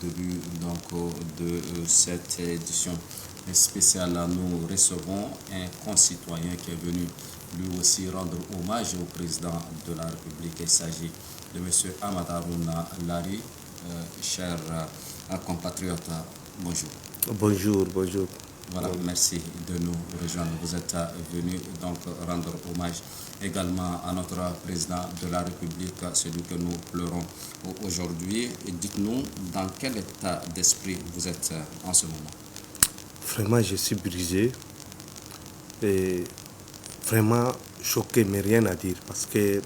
début donc, de cette édition spéciale, nous recevons un concitoyen qui est venu lui aussi rendre hommage au président de la République. Il s'agit de M. Ahmad Harouna Lari. Cher compatriote, bonjour. Bonjour, bonjour. Voilà, merci de nous rejoindre. Vous êtes venu donc rendre hommage également à notre président de la République, celui que nous pleurons aujourd'hui. Dites-nous dans quel état d'esprit vous êtes en ce moment. Vraiment, je suis brisé et vraiment choqué, mais rien à dire parce que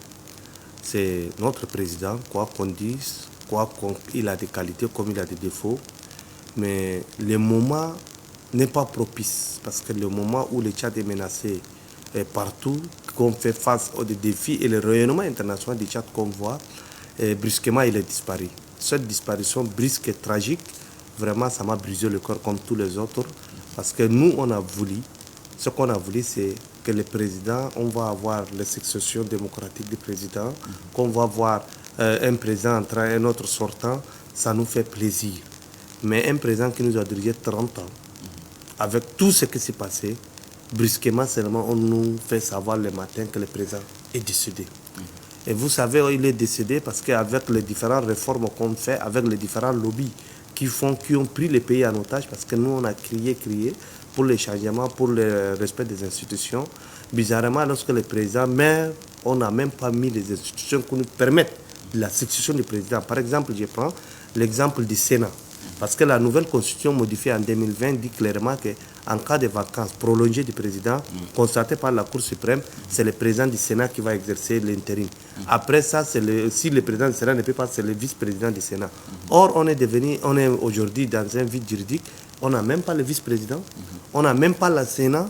c'est notre président, quoi qu'on dise, il a des qualités comme il a des défauts, mais le moment n'est pas propice parce que le moment où le Tchad est menacé partout, qu'on fait face aux défis et le rayonnement international du Tchad qu'on voit, brusquement il est disparu. Cette disparition brusque et tragique, vraiment ça m'a brisé le corps comme tous les autres parce que nous ce qu'on a voulu c'est que le président, on va avoir la succession démocratique du président, qu'on va voir un président entrant, un autre sortant, ça nous fait plaisir. Mais un président qui nous a dirigé 30 ans, avec tout ce qui s'est passé, brusquement seulement on nous fait savoir le matin que le président est décédé. Et vous savez, il est décédé parce qu'avec les différentes réformes qu'on fait, avec les différents lobbies qui ont pris le pays en otage, parce que nous on a crié pour les changements, pour le respect des institutions. Bizarrement, lorsque le président meurt, on n'a même pas mis les institutions qui nous permettent la succession du président. Par exemple, je prends l'exemple du Sénat. Parce que la nouvelle constitution modifiée en 2020 dit clairement qu'en cas de vacances prolongées du président, constatées par la Cour suprême, c'est le président du Sénat qui va exercer l'intérim. Après ça, si le président du Sénat ne peut pas, c'est le vice-président du Sénat. Or, on est aujourd'hui dans un vide juridique. On n'a même pas le vice-président, on n'a même pas le Sénat.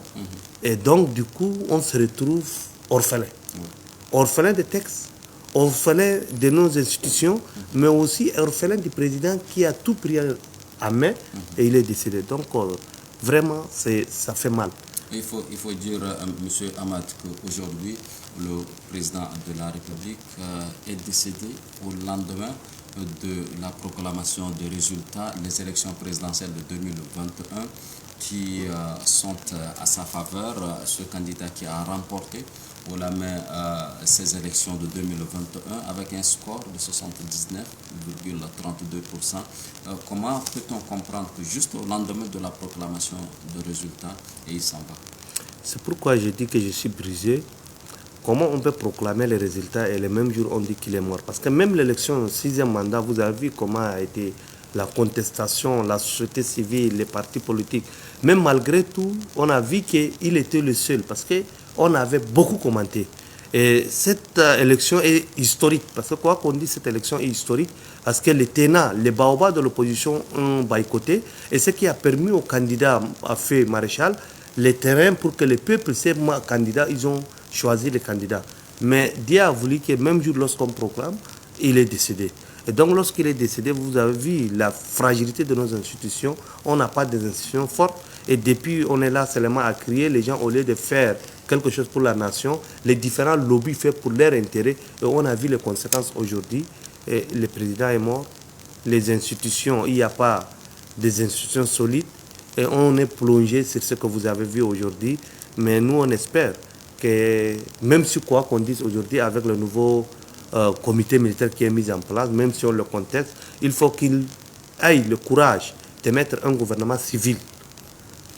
Et donc, du coup, on se retrouve orphelin. Orphelin de textes, orphelin de nos institutions, mais aussi orphelin du président qui a tout pris en main et il est décédé. Donc, vraiment, ça fait mal. Il faut dire, M. Ahmad, qu'aujourd'hui, le président de la République est décédé au lendemain de la proclamation des résultats des élections présidentielles de 2021 qui sont à sa faveur. Ce candidat qui a remporté au la main ces élections de 2021 avec un score de 79,32%. Comment peut-on comprendre que juste au lendemain de la proclamation des résultats, et il s'en va? C'est pourquoi je dis que je suis brisé. Comment on peut proclamer les résultats et le même jour on dit qu'il est mort? Parce que même l'élection, 6e mandat, vous avez vu comment a été la contestation, la société civile, les partis politiques. Même malgré tout, on a vu qu'il était le seul parce qu'on avait beaucoup commenté. Et cette élection est historique. Parce que quoi qu'on dise, cette élection est historique parce que les tenants, les baobabs de l'opposition ont boycotté. Et ce qui a permis aux candidats à feu maréchal les terrains pour que le peuple, ces candidats, ils ont choisi les candidats. Mais Dieu a voulu que même jour lorsqu'on proclame, il est décédé. Et donc lorsqu'il est décédé, vous avez vu la fragilité de nos institutions. On n'a pas des institutions fortes. Et depuis, on est là seulement à crier. Les gens, au lieu de faire quelque chose pour la nation, les différents lobbies font pour leur intérêt. Et on a vu les conséquences aujourd'hui. Et le président est mort. Les institutions, il n'y a pas des institutions solides. Et on est plongé sur ce que vous avez vu aujourd'hui. Mais nous, on espère que, même si quoi qu'on dise aujourd'hui avec le nouveau comité militaire qui est mis en place, même sur le contexte, il faut qu'il ait le courage de mettre un gouvernement civil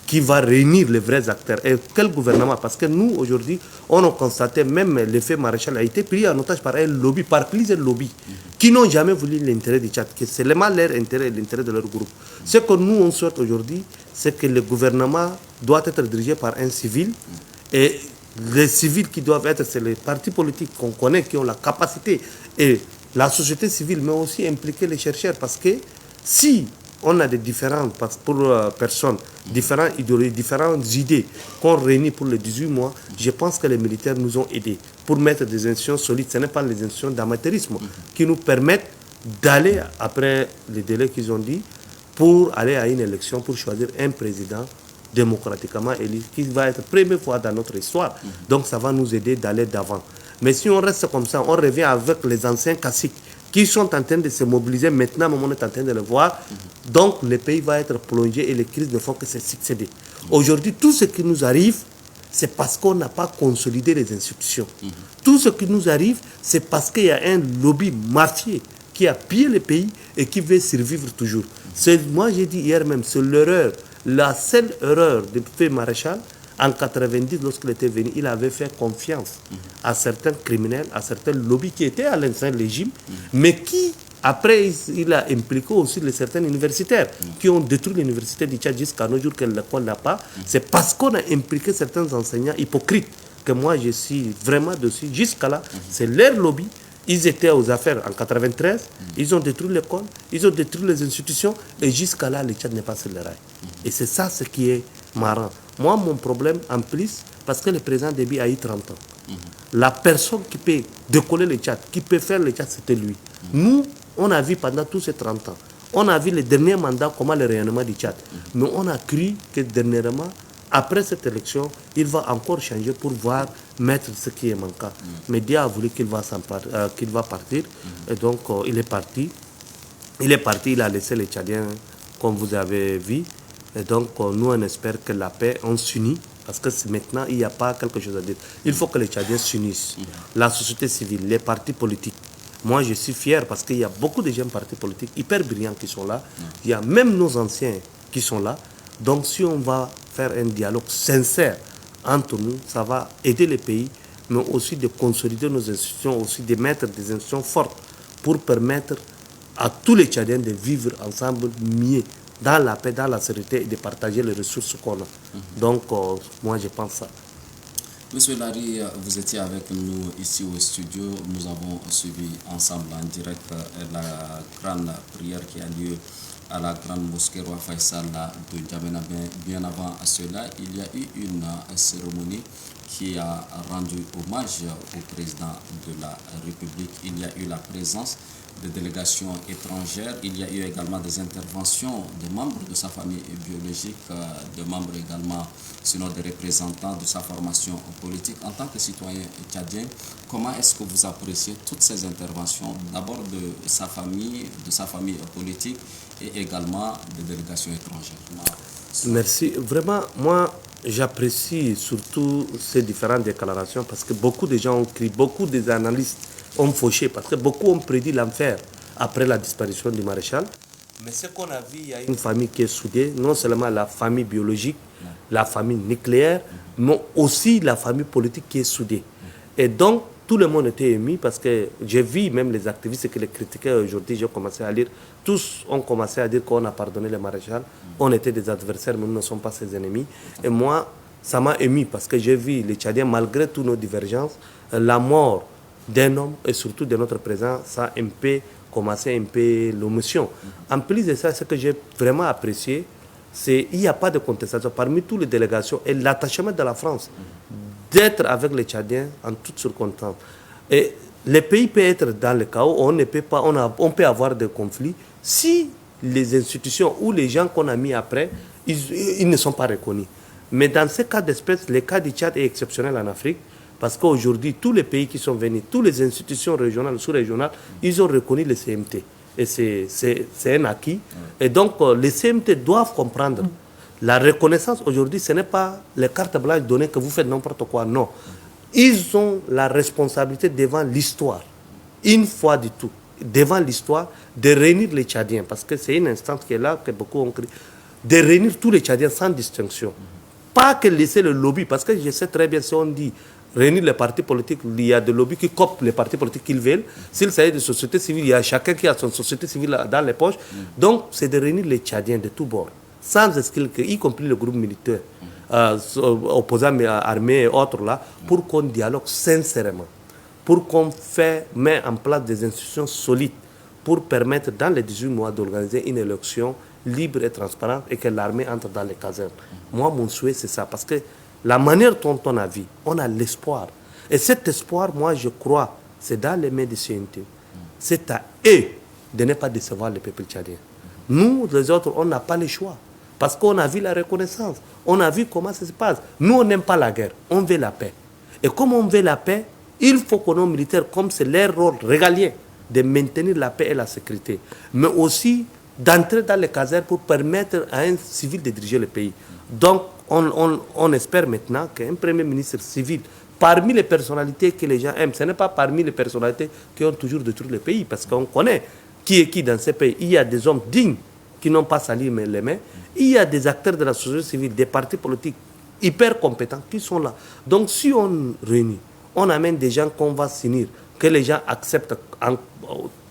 qui va réunir les vrais acteurs. Et quel gouvernement? Parce que nous, aujourd'hui, on a constaté, même l'effet maréchal a été pris en otage par un lobby, par plusieurs lobbies, qui n'ont jamais voulu l'intérêt du Tchad, que c'est seulement leur intérêt et l'intérêt de leur groupe. Ce que nous, on souhaite aujourd'hui, c'est que le gouvernement doit être dirigé par un civil, et les civils qui doivent être, c'est les partis politiques qu'on connaît, qui ont la capacité, et la société civile, mais aussi impliquer les chercheurs, parce que si on a des différentes personnes, différentes idéologies, différentes idées qu'on réunit pour les 18 mois, je pense que les militaires nous ont aidés pour mettre des institutions solides. Ce n'est pas les institutions d'amateurisme qui nous permettent d'aller, après les délais qu'ils ont dit, pour aller à une élection, pour choisir un président démocratiquement élu, qui va être la première fois dans notre histoire. Donc ça va nous aider d'aller d'avant. Mais si on reste comme ça, on revient avec les anciens classiques qui sont en train de se mobiliser. Maintenant, on est en train de le voir. Donc, le pays va être plongé et les crises ne font que se succéder. Aujourd'hui, tout ce qui nous arrive, c'est parce qu'on n'a pas consolidé les institutions. Tout ce qui nous arrive, c'est parce qu'il y a un lobby mafieux qui a pillé le pays et qui veut survivre toujours. Moi, j'ai dit hier même, c'est l'erreur, la seule erreur de Feu Maréchal. En 90, lorsqu'il était venu, il avait fait confiance à certains criminels, à certains lobbies qui étaient à l'ancien régime, mais qui, après, il a impliqué aussi certains universitaires qui ont détruit l'université du Tchad jusqu'à nos jours que l'école n'a pas. C'est parce qu'on a impliqué certains enseignants hypocrites que moi je suis vraiment dessus. Jusqu'à là, c'est leur lobby. Ils étaient aux affaires en 93, ils ont détruit l'école, ils ont détruit les institutions, et jusqu'à là, le Tchad n'est pas sur le rail. Et c'est ça ce qui est marrant. Moi, mon problème, en plus, parce que le président Déby a eu 30 ans, la personne qui peut décoller le Tchad, qui peut faire le Tchad, c'était lui. Nous, on a vu pendant tous ces 30 ans, on a vu le dernier mandat, comment le rayonnement du Tchad. Mais on a cru que dernièrement, après cette élection, il va encore changer pour voir mettre ce qui est manquant. Mais Dia a voulu qu'il va partir. Et donc, il est parti. Il a laissé les Tchadiens, comme vous avez vu. Et donc, nous, on espère que la paix, on s'unit. Parce que maintenant, il n'y a pas quelque chose à dire. Il faut que les Tchadiens s'unissent. La société civile, les partis politiques. Moi, je suis fier parce qu'il y a beaucoup de jeunes partis politiques hyper brillants qui sont là. Il y a même nos anciens qui sont là. Donc, si on va faire un dialogue sincère entre nous, ça va aider le pays, mais aussi de consolider nos institutions, aussi de mettre des institutions fortes pour permettre à tous les Tchadiens de vivre ensemble mieux, dans la paix, dans la sécurité et de partager les ressources qu'on a. Donc, moi, je pense ça. Monsieur Larry, vous étiez avec nous ici au studio. Nous avons suivi ensemble en direct la grande prière qui a lieu à la grande mosquée Roi Faisal de N'Djamena. Bien avant cela, il y a eu une cérémonie qui a rendu hommage au président de la République. Il y a eu la présence de délégations étrangères. Il y a eu également des interventions de membres de sa famille biologique, de membres également, sinon des représentants de sa formation politique. En tant que citoyen tchadien, comment est-ce que vous appréciez toutes ces interventions, d'abord de sa famille politique et également des délégations étrangères? Merci. Vraiment, moi, j'apprécie surtout ces différentes déclarations parce que beaucoup de gens ont crié, beaucoup des analystes ont fauché parce que beaucoup ont prédit l'enfer après la disparition du maréchal. Mais ce qu'on a vu, il y a une famille qui est soudée, non seulement la famille biologique, la famille nucléaire, mais aussi la famille politique qui est soudée. Et donc, tout le monde était ému parce que j'ai vu même les activistes qui les critiquaient aujourd'hui, j'ai commencé à lire, tous ont commencé à dire qu'on a pardonné le maréchal, on était des adversaires, mais nous ne sommes pas ses ennemis. Et moi, ça m'a ému parce que j'ai vu les Tchadiens, malgré toutes nos divergences, la mort d'un homme et surtout de notre président, ça a un peu commencé l'émotion. En plus de ça, ce que j'ai vraiment apprécié, c'est qu'il n'y a pas de contestation parmi toutes les délégations et l'attachement de la France d'être avec les Tchadiens en toutes circonstances. Et le pays peut être dans le chaos, on peut avoir des conflits si les institutions ou les gens qu'on a mis après, ils ne sont pas reconnus. Mais dans ce cas d'espèce, le cas du Tchad est exceptionnel en Afrique. Parce qu'aujourd'hui, tous les pays qui sont venus, toutes les institutions régionales, sous-régionales, ils ont reconnu le CMT. Et c'est un acquis. Et donc, les CMT doivent comprendre. La reconnaissance aujourd'hui, ce n'est pas les cartes blanches données que vous faites n'importe quoi. Non. Ils ont la responsabilité devant l'histoire. Une fois du tout. Devant l'histoire, de réunir les Tchadiens. Parce que c'est une instance qui est là, que beaucoup ont crié. De réunir tous les Tchadiens sans distinction. Pas que laisser le lobby. Parce que je sais très bien si on dit réunir les partis politiques, il y a des lobbies qui copent les partis politiques qu'ils veulent. S'il s'agit de société civile, il y a chacun qui a son société civile dans les poches. Donc, c'est de réunir les Tchadiens de tous bords, sans exclure, y compris le groupe militaire, opposants armés et autres là, pour qu'on dialogue sincèrement, pour qu'on met en place des institutions solides, pour permettre dans les 18 mois d'organiser une élection libre et transparente et que l'armée entre dans les casernes. Moi, mon souhait, c'est ça, parce que la manière dont on a vu, on a l'espoir. Et cet espoir, moi, je crois, c'est dans les mains des CNT. C'est à eux de ne pas décevoir le peuple tchadien. Nous, les autres, on n'a pas le choix. Parce qu'on a vu la reconnaissance. On a vu comment ça se passe. Nous, on n'aime pas la guerre. On veut la paix. Et comme on veut la paix, il faut que nos militaires, comme c'est leur rôle régalien, de maintenir la paix et la sécurité, mais aussi d'entrer dans les casernes pour permettre à un civil de diriger le pays. Donc, on espère maintenant qu'un premier ministre civil, parmi les personnalités que les gens aiment, ce n'est pas parmi les personnalités qui ont toujours détruit le pays, parce qu'on connaît qui est qui dans ces pays. Il y a des hommes dignes qui n'ont pas sali les mains. Il y a des acteurs de la société civile, des partis politiques hyper compétents qui sont là. Donc, si on réunit, on amène des gens qu'on va s'unir, que les gens acceptent en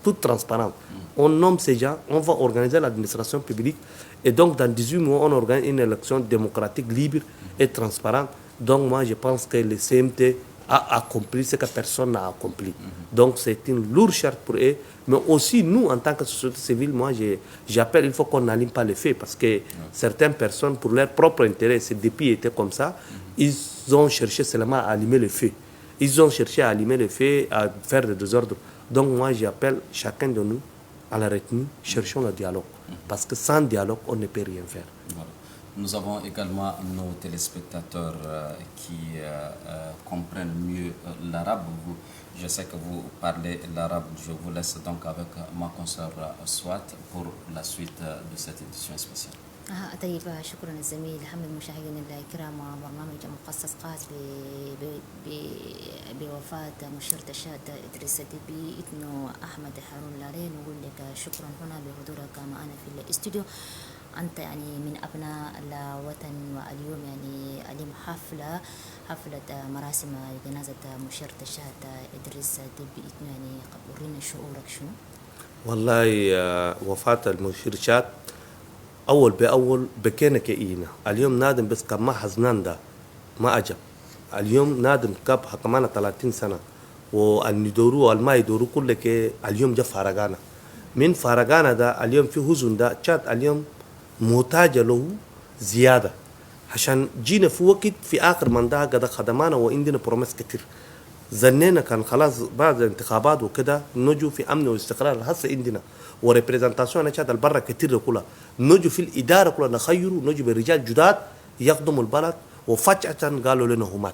toute transparence. On nomme ces gens, on va organiser l'administration publique et donc dans 18 mois, on organise une élection démocratique, libre et transparente. Donc moi, je pense que le CMT a accompli ce que personne n'a accompli. Donc c'est une lourde charte pour eux. Mais aussi, nous, en tant que société civile, moi, j'appelle, il faut qu'on n'aligne pas les faits parce que certaines personnes, pour leur propre intérêt, ces depuis étaient comme ça, ils ont cherché seulement à allumer les faits. Ils ont cherché à allumer les faits, à faire des désordres. Donc moi, j'appelle chacun de nous à la retenue, cherchons le dialogue. Parce que sans dialogue, on ne peut rien faire. Voilà. Nous avons également nos téléspectateurs qui comprennent mieux l'arabe. Je sais que vous parlez l'arabe. Je vous laisse donc avec ma consoeur Swat pour la suite de cette édition spéciale. طيب شكرا الزميل حمد. مشاهدينا الكرام برنامج مخصص خاص بوفاة مشير تشاد إدريس الدبي ابن أحمد هارون لارين. نقول لك شكرا هنا بحضورك معنا في الاستوديو. أنت يعني من أبناء الوطن، واليوم يعني اليوم حفلة مراسم جنازة مشير تشاد إدريس الدبي يعني ورينا شعورك شنو؟ والله وفاة المشير شاد أول بأول بكينا كإينا. اليوم نادم بس كان ما حزنان ده ما أجب. اليوم نادم كاب حكمانا 30 سنة والندورو والما يدورو كل كي اليوم جا فارغانا. من فارغانا ده اليوم في هزون ده شاد اليوم محتاج له زيادة عشان جينا في وقت في آخر من ده قد خدمانا وعندنا بروميس كتير. ظنينا كان خلاص بعد الانتخابات وكده نجو في أمن واستقرار. هسه عندنا وريبريزنتاسيون شاد البرة كتير كلها نجو في الإدارة كلها نخيروا نجو برجال جداد يخدموا البلد. وفجأة قالوا لنا همات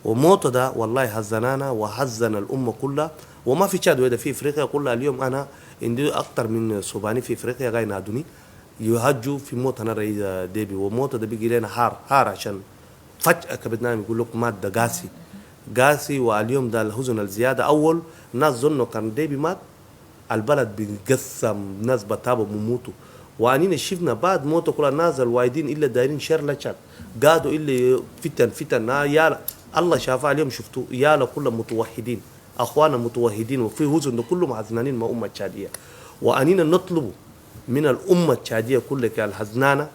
وموت ده والله هزنانا وهزن الأمة كلها. وما في شاد وده في إفريقيا كلها. اليوم أنا عندي أكتر من سوباني في إفريقيا قاعد ينادوني يهجوا في موت أنا رئيس ديبي. وموت ده بيجي لنا حار عشان فجأة كبدنا يقول لك مات ده قاسي. واليوم ده الحزن الزيادة. أول ناس ظنوا كان ديبي مات البلد بينقسم، ناس بتابوا بموتوا. وانينا شفنا بعد موتوا كل الناس الوايدين الا دايرين شر لشات قادوا الا فتن يا الله شافها اليوم شفتوا يا كل متوحدين اخوانا متوحدين وفي هزن كلهم حزنانين مع امه تشاديه. وانينا نطلب من الامه التشاديه كلها كالحزنانه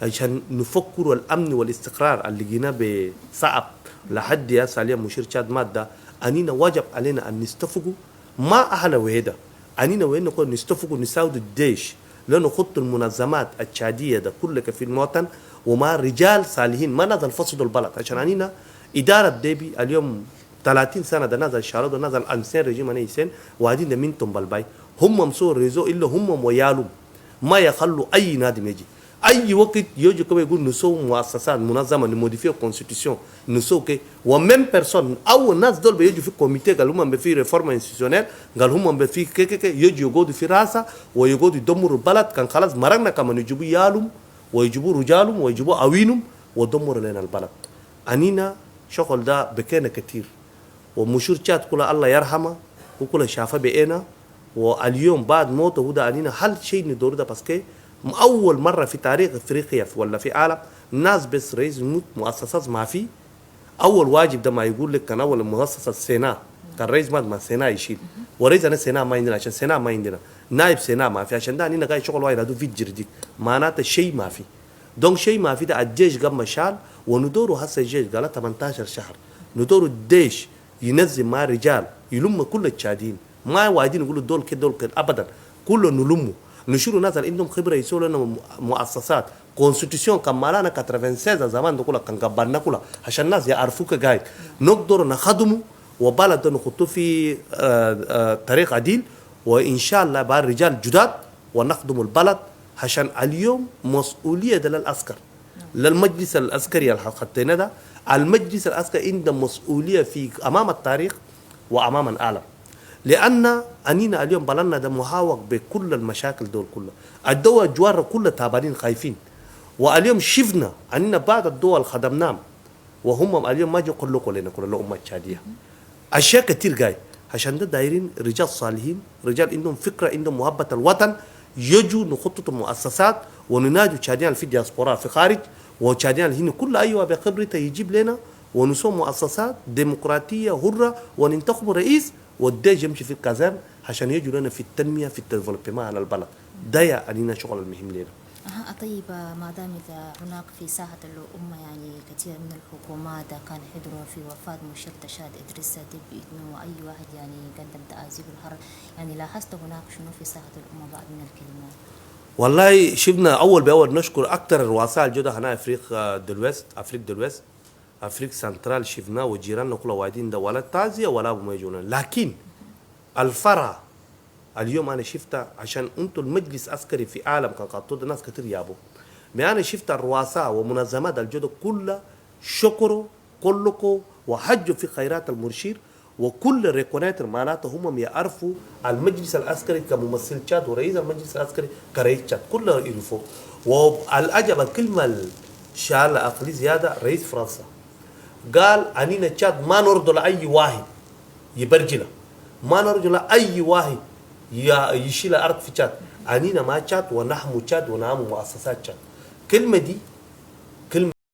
عشان نفكروا الامن والاستقرار اللي جينا بصعب لحد يا سالم مشير تشاد ماده. انينا واجب علينا ان نستفقوا ما اهل وهده. انينا وين نكون نستفقوا نساعد الجيش لأنه خط المنظمات التشادية ده كلها في الموطن وما رجال صالحين ما نزل فسدوا البلد. عشان عنينا إدارة ديبي اليوم 30 سنة ده نزل شارد ونزل أنسان رجيم أنيسين وهادين ده منتم بالباي هم مسور ريزو إلا هم ويالهم ما يخلوا أي نادم يجي أي وقت يجي كم يقول نسوي مؤسسات منظمة نموديفيو كونستيتيوشن نسوي كي ومن بيرسون أو الناس دول بيجوا في كوميتي قال هم بفي ريفورم انستيتيونيل قال هم بفي كي يجي يقعدوا في راسه ويقعدوا يدمروا البلد. كان خلاص مرقنا كمان يجيبوا يالهم ويجيبوا رجالهم ويجيبوا أوينهم ودمروا لنا البلد. أنينا شغل ده بكينا كتير ومشور شات كله الله يرحمه وكله شافه بينا. واليوم بعد موته وده أنينا هل شيء ندور ده بس كي أول مرة في تاريخ أفريقيا ولا في عالم ناس بس رئيس يموت مؤسسات ما في. أول واجب ده ما يقول لك كان أول مؤسسة السيناء كان رئيس ما السيناء يشيل ورئيس أنا السيناء ما عندنا عشان السيناء ما عندنا نائب سيناء ما في. عشان ده أنينا قاعد شغل وايد هذا في جرديك معناته شيء ما في. دونك شيء ما في ده الجيش قام مشال وندوره هسه الجيش قال 18 شهر ندوره الجيش ينزل مع رجال يلم كل التشادين ما وايدين يقولوا دول كده أبدا كله نلمه نشيلوا ناس اللي عندهم خبره يسووا لنا مؤسسات كونستيتيوشن كان مالانا 96 زمان ده كله كان قبلنا كله عشان الناس يعرفوك قاعد نقدر نخدمه وبلد نخطوه في طريق عديل وان شاء الله بقى رجال جداد ونخدم البلد. عشان اليوم مسؤوليه ده للعسكر للمجلس العسكري اللي حطينا ده. المجلس العسكري عنده مسؤوليه في امام التاريخ وامام العالم لأن أنينا اليوم بلدنا ده محاوق بكل المشاكل دول كلها. الدول جوار كلها تعبانين خايفين، واليوم شفنا أننا بعض الدول خدمناهم وهم اليوم ما يقولوا لنا كل الأمة الشادية أشياء كتير جاي. عشان ده دايرين رجال صالحين، رجال عندهم فكرة، عندهم محبة الوطن، يجوا نخطط مؤسسات وننادوا تشاديان في الدياسبورا في خارج، وتشاديان هنا كل أيوة بخبرته يجيب لنا ونسوي مؤسسات ديمقراطية حرة وننتخب رئيس والديج يمشي في الكازان عشان يجوا لنا في التنمية في الديفلوبمنت على البلد. ده يعني شغل المهم لنا. طيب ما دام إذا هناك في ساحة الأمة يعني كثير من الحكومات كان حضروا في وفاة مشير تشاد إدريس ديب إنه أي واحد يعني قدم تعازي بالحرب، يعني لاحظت هناك شنو في ساحة الأمة بعض من الكلمات؟ والله شفنا أول بأول نشكر أكثر الرؤساء الجودة هنا أفريقيا دلوست، أفريقيا سنترال شفناه وجيراننا كلها وايدين ده ولا تعزية ولا ما يجونا. لكن الفرع اليوم أنا شفتها عشان أنتم المجلس العسكري في عالم كان قاطود ناس كتير يابو، ما أنا شفت الرؤساء ومنظمات الجودة كلها شكروا كلكم وحجوا في خيرات المرشير، وكل ريكوناتر معناته هم يعرفوا المجلس العسكري كممثل تشاد ورئيس المجلس العسكري كرئيس تشاد كله يعرفوا. والعجب الكلمة شال أقلي زيادة رئيس فرنسا قال أنينا تشاد ما نرضى لأي واحد يبرجنا، ما نرضى لأي واحد يشيل أرض في تشاد، أنينا ما تشاد ونحمو تشاد ونعمو مؤسسات تشاد. كلمة دي